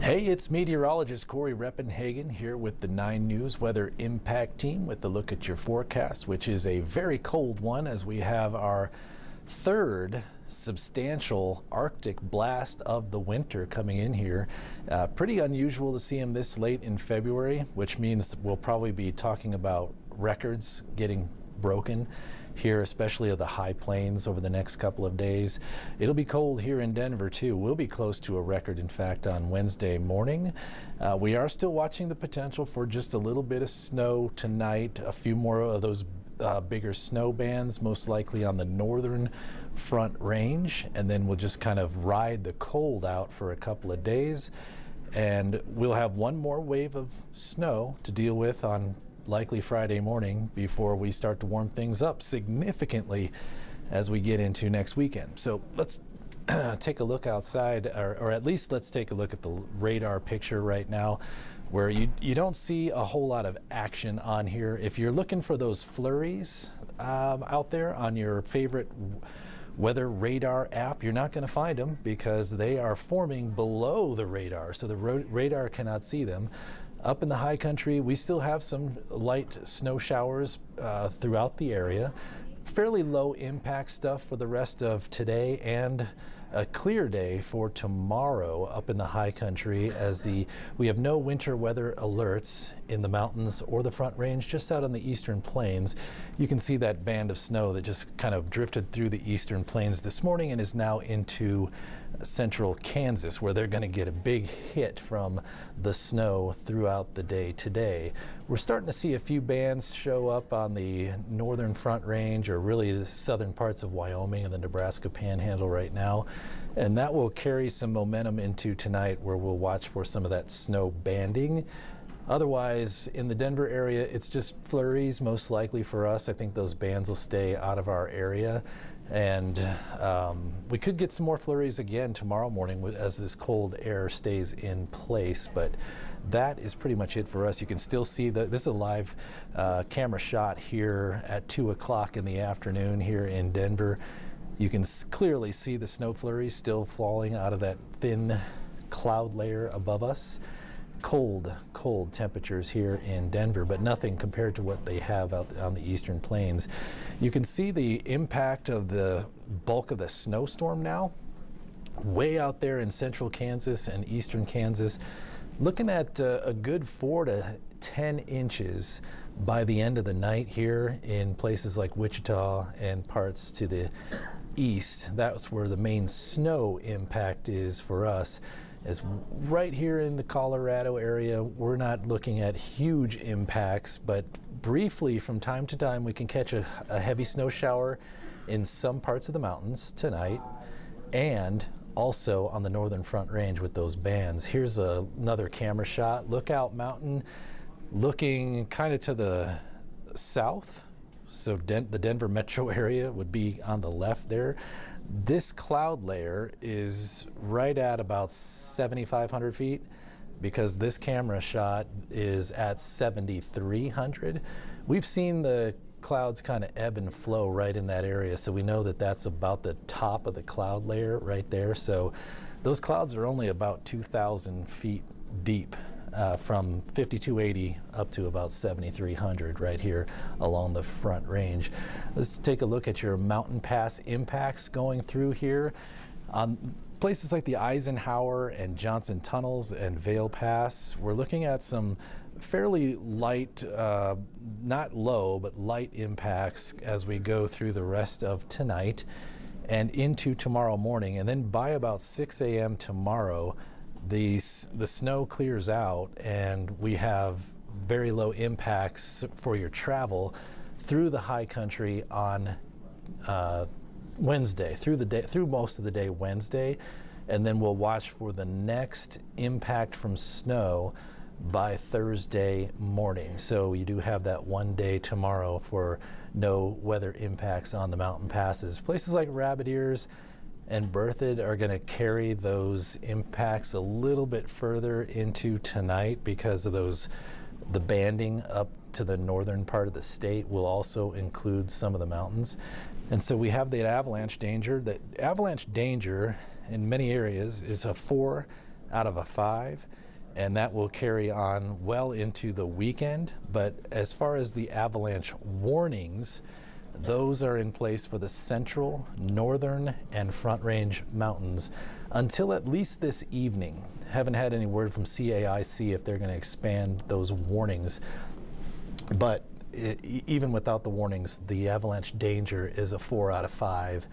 Hey, it's meteorologist Corey Reppenhagen here with the 9 News Weather Impact Team with a look at your forecast, which is a very cold one as we have our third substantial Arctic blast of the winter coming in here. Pretty unusual to see them this late in February, which means we'll probably be talking about records getting broken here, especially of the high plains over the next couple of days. It'll be cold here in Denver too. We'll be close to a record, in fact, on Wednesday morning. We are still watching the potential for just a little bit of snow tonight, a few more of those bigger snow bands, most likely on the northern front range, and then we'll just kind of ride the cold out for a couple of days, and we'll have one more wave of snow to deal with on likely Friday morning before we start to warm things up significantly as we get into next weekend. So let's take a look outside, or at least let's take a look at the radar picture right now, where you don't see a whole lot of action on here. If you're looking for those flurries out there on your favorite weather radar app, you're not going to find them because they are forming below the radar, so the radar cannot see them. Up in the high country, we still have some light snow showers throughout the area. Fairly low impact stuff for the rest of today, and a clear day for tomorrow up in the high country as we have no winter weather alerts in the mountains or the front range, just out on the eastern plains. You can see that band of snow that just kind of drifted through the eastern plains this morning and is now into central Kansas, where they're going to get a big hit from the snow throughout the day today. We're starting to see a few bands show up on the northern front range, or really the southern parts of Wyoming and the Nebraska Panhandle right now, and that will carry some momentum into tonight, where we'll watch for some of that snow banding. Otherwise, in the Denver area, it's just flurries most likely for us. I think those bands will stay out of our area, and we could get some more flurries again tomorrow morning as this cold air stays in place, but that is pretty much it for us. You can still see this is a live camera shot here at 2 o'clock in the afternoon here in Denver. You can clearly see the snow flurries still falling out of that thin cloud layer above us. Cold temperatures here in Denver, but nothing compared to what they have out on the eastern plains. You can see the impact of the bulk of the snowstorm now way out there in central Kansas and eastern Kansas, looking at a good 4 to 10 inches by the end of the night here in places like Wichita and parts to the east. That's where the main snow impact is for us. As right here in the Colorado area, we're not looking at huge impacts, but briefly from time to time we can catch a heavy snow shower in some parts of the mountains tonight, and also on the northern front range with those bands. Here's another camera shot. Lookout Mountain looking kind of to the south. So the Denver metro area would be on the left there. This cloud layer is right at about 7,500 feet, because this camera shot is at 7,300. We've seen the clouds kind of ebb and flow right in that area, so we know that that's about the top of the cloud layer right there. So those clouds are only about 2,000 feet deep. From 5,280 up to about 7,300 right here along the front range. Let's take a look at your mountain pass impacts going through here. On places like the Eisenhower and Johnson Tunnels and Vail Pass, we're looking at some fairly light, not low, but light impacts as we go through the rest of tonight and into tomorrow morning. And then by about 6 a.m. tomorrow, the snow clears out and we have very low impacts for your travel through the high country on Wednesday, through most of the day Wednesday, and then we'll watch for the next impact from snow by Thursday morning. So you do have that one day tomorrow for no weather impacts on the mountain passes. Places like Rabbit Ears and Berthoud are going to carry those impacts a little bit further into tonight because of the banding up to the northern part of the state will also include some of the mountains. And so we have the avalanche danger. The avalanche danger in many areas is a 4 out of a 5, and that will carry on well into the weekend. But as far as the avalanche warnings, those are in place for the central, northern, and front range mountains until at least this evening. Haven't had any word from CAIC if they're going to expand those warnings. But even without the warnings, the avalanche danger is a 4 out of 5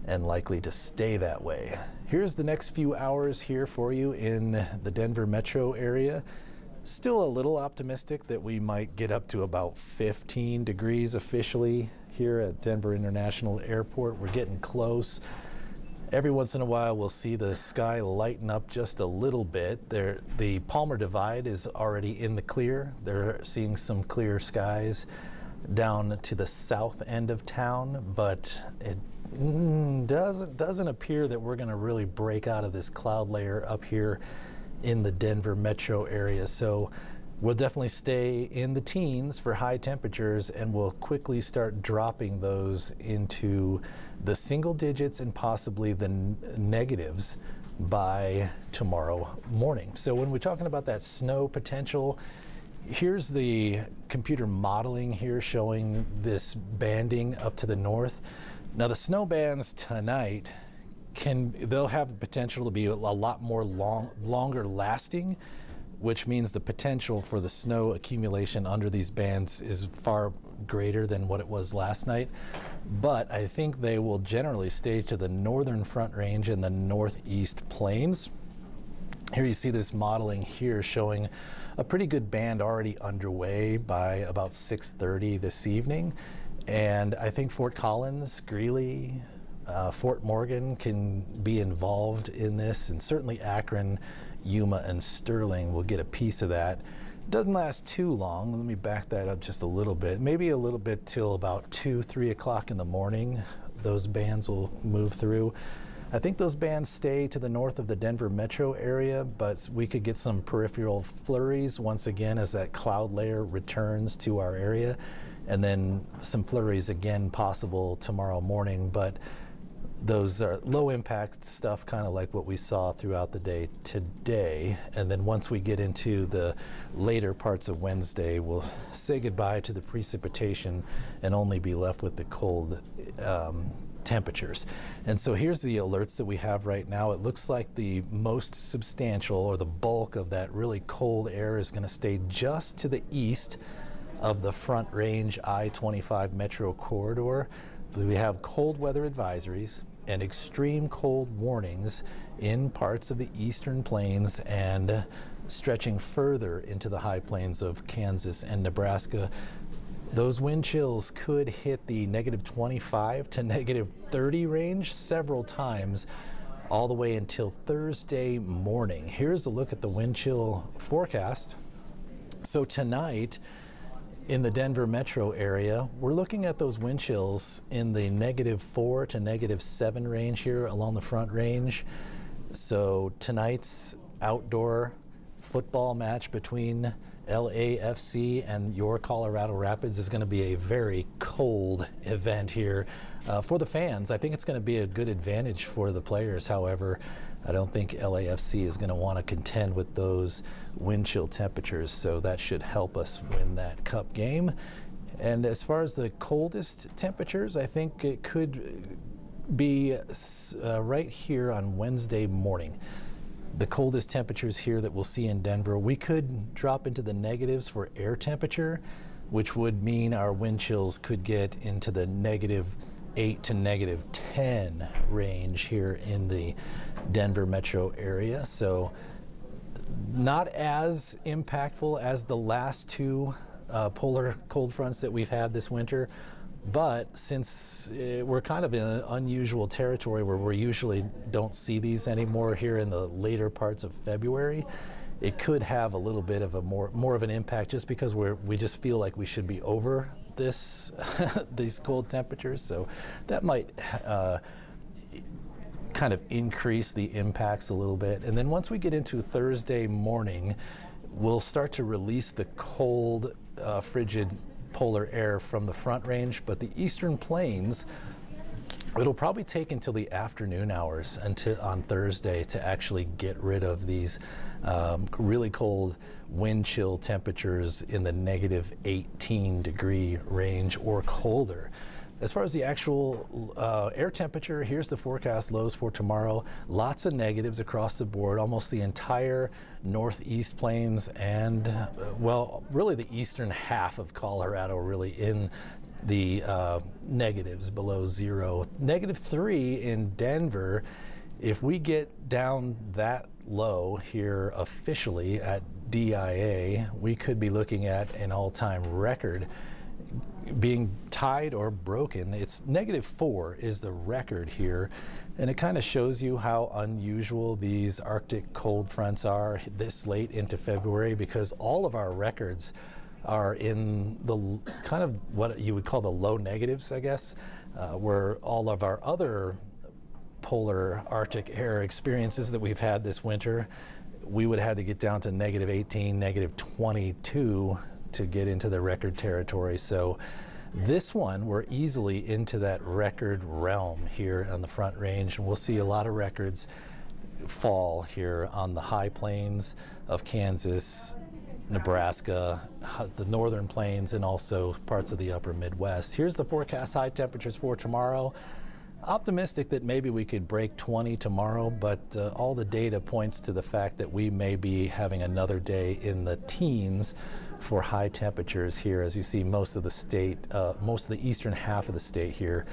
and likely to stay that way. Here's the next few hours here for you in the Denver metro area. Still a little optimistic that we might get up to about 15 degrees officially here at Denver International Airport. We're getting close. Every once in a while we'll see the sky lighten up just a little bit. The Palmer Divide is already in the clear. They're seeing some clear skies down to the south end of town, but it doesn't appear that we're going to really break out of this cloud layer up here in the Denver metro area. So we'll definitely stay in the teens for high temperatures, and we'll quickly start dropping those into the single digits and possibly the negatives by tomorrow morning. So when we're talking about that snow potential, here's the computer modeling here showing this banding up to the north. Now the snow bands tonight they'll have the potential to be a lot more longer lasting, which means the potential for the snow accumulation under these bands is far greater than what it was last night. But I think they will generally stay to the northern front range and the northeast plains. Here you see this modeling here showing a pretty good band already underway by about 6:30 this evening. And I think Fort Collins, Greeley, Fort Morgan can be involved in this, and certainly Akron, Yuma, and Sterling will get a piece of that. Doesn't last too long. Let me back that up just a little bit. Maybe a little bit till about 2, 3 o'clock in the morning. Those bands will move through. I think those bands stay to the north of the Denver metro area, but we could get some peripheral flurries once again as that cloud layer returns to our area, and then some flurries again possible tomorrow morning. But those are low impact stuff, kind of like what we saw throughout the day today. And then once we get into the later parts of Wednesday, we'll say goodbye to the precipitation and only be left with the cold temperatures. And so here's the alerts that we have right now. It looks like the most substantial, or the bulk of that really cold air, is going to stay just to the east of the Front Range I-25 metro corridor. So we have cold weather advisories and extreme cold warnings in parts of the eastern plains and stretching further into the high plains of Kansas and Nebraska. Those wind chills could hit the -25 to -30 range several times all the way until Thursday morning. Here's a look at the wind chill forecast. So tonight, in the Denver metro area, we're looking at those wind chills in the -4 to -7 range here along the Front Range. So tonight's outdoor football match between LAFC and your Colorado Rapids is going to be a very cold event here for the fans. I think it's going to be a good advantage for the players. However, I don't think LAFC is going to want to contend with those wind chill temperatures, so that should help us win that cup game. And as far as the coldest temperatures, I think it could be right here on Wednesday morning. The coldest temperatures here that we'll see in Denver, we could drop into the negatives for air temperature, which would mean our wind chills could get into the -8 to -10 range here in the Denver metro area. So not as impactful as the last two polar cold fronts that we've had this winter. But since we're kind of in an unusual territory where we usually don't see these anymore here in the later parts of February, it could have a little bit of a more of an impact just because we just feel like we should be over this these cold temperatures. So that might kind of increase the impacts a little bit. And then once we get into Thursday morning, we'll start to release the cold, frigid polar air from the Front Range, but the eastern plains It'll probably take until the afternoon hours on Thursday to actually get rid of these really cold wind chill temperatures in the negative 18 degree range or colder. As far as the actual air temperature, here's the forecast lows for tomorrow. Lots of negatives across the board, almost the entire northeast plains and, well, really the eastern half of Colorado really in the negatives below zero. -3 in Denver. If we get down that low here officially at DIA, we could be looking at an all-time record being tied or broken. It's -4 is the record here, and it kind of shows you how unusual these Arctic cold fronts are this late into February, because all of our records are in the kind of what you would call the low negatives, I guess, where all of our other polar Arctic air experiences that we've had this winter, we would have to get down to -18, -22 to get into the record territory. So this one, we're easily into that record realm here on the Front Range, and we'll see a lot of records fall here on the high plains of Kansas, Nebraska, the northern plains, and also parts of the upper Midwest. Here's the forecast high temperatures for tomorrow. Optimistic that maybe we could break 20 tomorrow, but all the data points to the fact that we may be having another day in the teens for high temperatures here. As you see, most of the state, most of the eastern half of the state here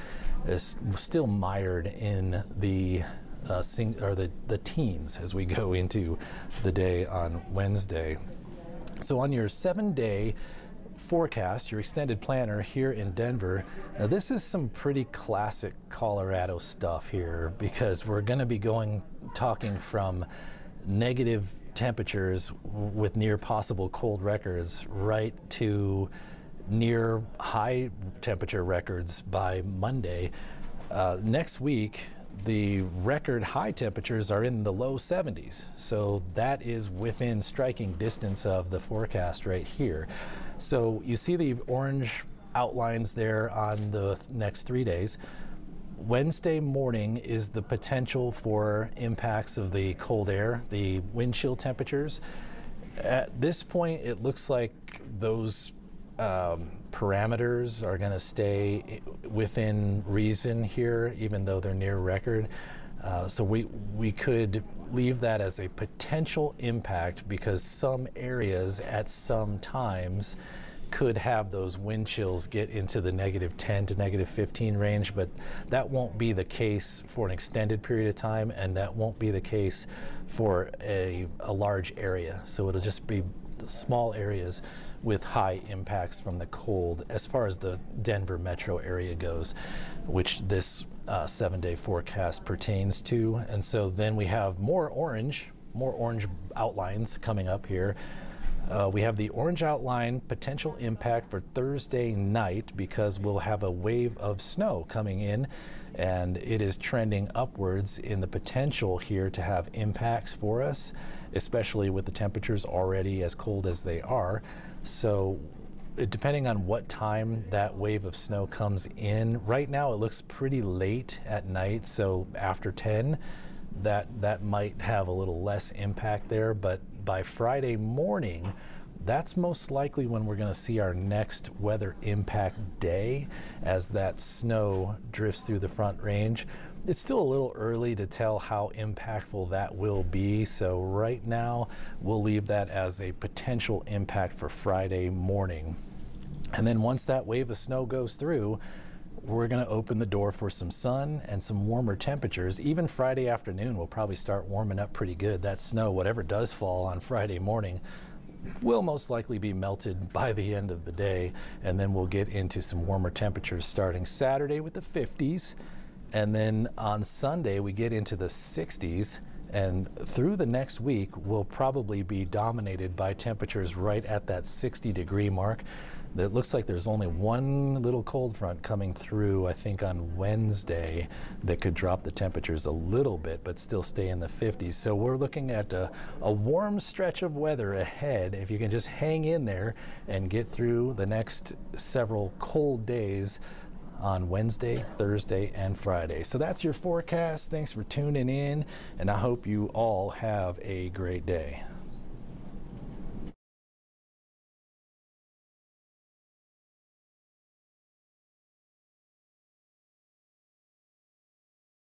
is still mired in the the teens as we go into the day on Wednesday. So on your 7-day forecast, your extended planner here in Denver, now this is some pretty classic Colorado stuff here, because we're going to be talking from negative temperatures with near possible cold records right to near high temperature records by Monday. Next week, the record high temperatures are in the low 70s. So that is within striking distance of the forecast right here. So you see the orange outlines there on the next 3 days. Wednesday morning is the potential for impacts of the cold air, the wind chill temperatures. At this point, it looks like those parameters are going to stay within reason here, even though they're near record. So we could leave that as a potential impact, because some areas at some times could have those wind chills get into the -10 to -15 range, but that won't be the case for an extended period of time, and that won't be the case for a large area. So it'll just be small areas with high impacts from the cold as far as the Denver metro area goes, which this 7-day forecast pertains to. And so then we have more orange outlines coming up here. We have the orange outline potential impact for Thursday night, because we'll have a wave of snow coming in, and it is trending upwards in the potential here to have impacts for us, especially with the temperatures already as cold as they are. So depending on what time that wave of snow comes in, right now it looks pretty late at night, so after 10, that might have a little less impact there. But by Friday morning, that's most likely when we're going to see our next weather impact day, as that snow drifts through the Front Range. It's still a little early to tell how impactful that will be, so right now we'll leave that as a potential impact for Friday morning. And then once that wave of snow goes through, we're going to open the door for some sun and some warmer temperatures. Even Friday afternoon will probably start warming up pretty good. That snow, whatever does fall on Friday morning, will most likely be melted by the end of the day, and then we'll get into some warmer temperatures starting Saturday with the 50s, and then on Sunday we get into the 60s, and through the next week we'll probably be dominated by temperatures right at that 60-degree mark. It looks like there's only one little cold front coming through, I think, on Wednesday that could drop the temperatures a little bit, but still stay in the 50s. So we're looking at a warm stretch of weather ahead. If you can just hang in there and get through the next several cold days, on Wednesday, Thursday, and Friday. So that's your forecast. Thanks for tuning in, and I hope you all have a great day.